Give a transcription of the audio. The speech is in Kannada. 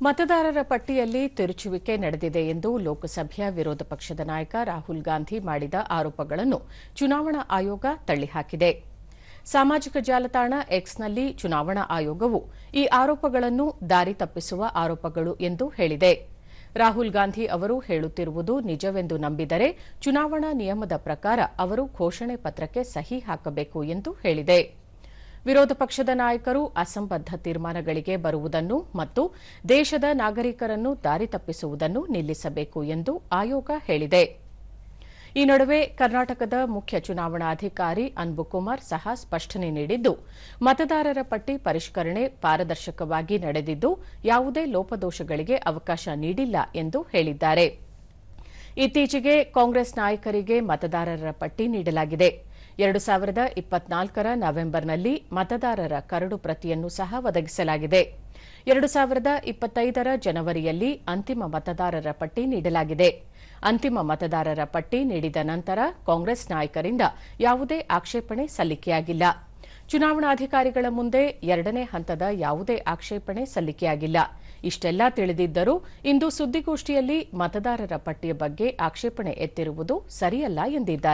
ಮತದಾರರ ಪಟ್ಟಿಯಲ್ಲಿ ತಿರುಚುವಿಕೆ ನಡೆದಿದೆ ಎಂದು ಲೋಕಸಭೆಯ ವಿರೋಧ ಪಕ್ಷದ ನಾಯಕ ರಾಹುಲ್ ಗಾಂಧಿ ಮಾಡಿದ ಆರೋಪಗಳನ್ನು ಚುನಾವಣಾ ಆಯೋಗ ತಳ್ಳಿಹಾಕಿದೆ. ಸಾಮಾಜಿಕ ಜಾಲತಾಣ ಎಕ್ಸ್ನಲ್ಲಿ ಚುನಾವಣಾ ಆಯೋಗವು ಈ ಆರೋಪಗಳನ್ನು ದಾರಿ ತಪ್ಪಿಸುವ ಆರೋಪಗಳು ಎಂದು ಹೇಳಿದೆ. ರಾಹುಲ್ ಗಾಂಧಿ ಅವರು ಹೇಳುತ್ತಿರುವುದು ನಿಜವೆಂದು ನಂಬಿದರೆ ಚುನಾವಣಾ ನಿಯಮದ ಪ್ರಕಾರ ಅವರು ಘೋಷಣೆ ಪತ್ರಕ್ಕೆ ಸಹಿ ಹಾಕಬೇಕು ಎಂದು ಹೇಳಿದೆ. ವಿರೋಧ ಪಕ್ಷದ ನಾಯಕರು ಅಸಂಬದ್ಧ ತೀರ್ಮಾನಗಳಿಗೆ ಬರುವುದನ್ನು ಮತ್ತು ದೇಶದ ನಾಗರಿಕರನ್ನು ದಾರಿ ತಪ್ಪಿಸುವುದನ್ನು ನಿಲ್ಲಿಸಬೇಕು ಎಂದು ಆಯೋಗ ಹೇಳಿದೆ. ಈ ನಡುವೆ ಕರ್ನಾಟಕದ ಮುಖ್ಯ ಚುನಾವಣಾಧಿಕಾರಿ ಅನ್ಬುಕುಮಾರ್ ಸಹ ಸ್ಪಷ್ಟನೆ ನೀಡಿದ್ದು, ಮತದಾರರ ಪಟ್ಟಿ ಪರಿಷ್ಕರಣೆ ಪಾರದರ್ಶಕವಾಗಿ ನಡೆದಿದ್ದು ಯಾವುದೇ ಲೋಪದೋಷಗಳಿಗೆ ಅವಕಾಶ ನೀಡಿಲ್ಲ ಎಂದು ಹೇಳಿದ್ದಾರೆ. ಇತ್ತೀಚೆಗೆ ಕಾಂಗ್ರೆಸ್ ನಾಯಕರಿಗೆ ಮತದಾರರ ಪಟ್ಟಿ ನೀಡಲಾಗಿದೆ. 2024ರ ನವೆಂಬರ್ನಲ್ಲಿ ಮತದಾರರ ಕರಡು ಪ್ರತಿಯನ್ನು ಸಹ ಒದಗಿಸಲಾಗಿದೆ. 2025ರ ಜನವರಿಯಲ್ಲಿ ಅಂತಿಮ ಮತದಾರರ ಪಟ್ಟಿ ನೀಡಲಾಗಿದೆ. ಅಂತಿಮ ಮತದಾರರ ಪಟ್ಟಿ ನೀಡಿದ ನಂತರ ಕಾಂಗ್ರೆಸ್ ನಾಯಕರಿಂದ ಯಾವುದೇ ಆಕ್ಷೇಪಣೆ ಸಲ್ಲಿಕೆಯಾಗಿಲ್ಲ. ಚುನಾವಣಾಧಿಕಾರಿಗಳ ಮುಂದೆ ಎರಡನೇ ಹಂತದ ಯಾವುದೇ ಆಕ್ಷೇಪಣೆ ಸಲ್ಲಿಕೆಯಾಗಿಲ್ಲ. ಇಷ್ಟೆಲ್ಲ ತಿಳಿದಿದ್ದರೂ ಇಂದು ಸುದ್ದಿಗೋಷ್ಠಿಯಲ್ಲಿ ಮತದಾರರ ಪಟ್ಟಿಯ ಬಗ್ಗೆ ಆಕ್ಷೇಪಣೆ ಎತ್ತಿರುವುದು ಸರಿಯಲ್ಲ ಎಂದಿದ್ದಾರೆ.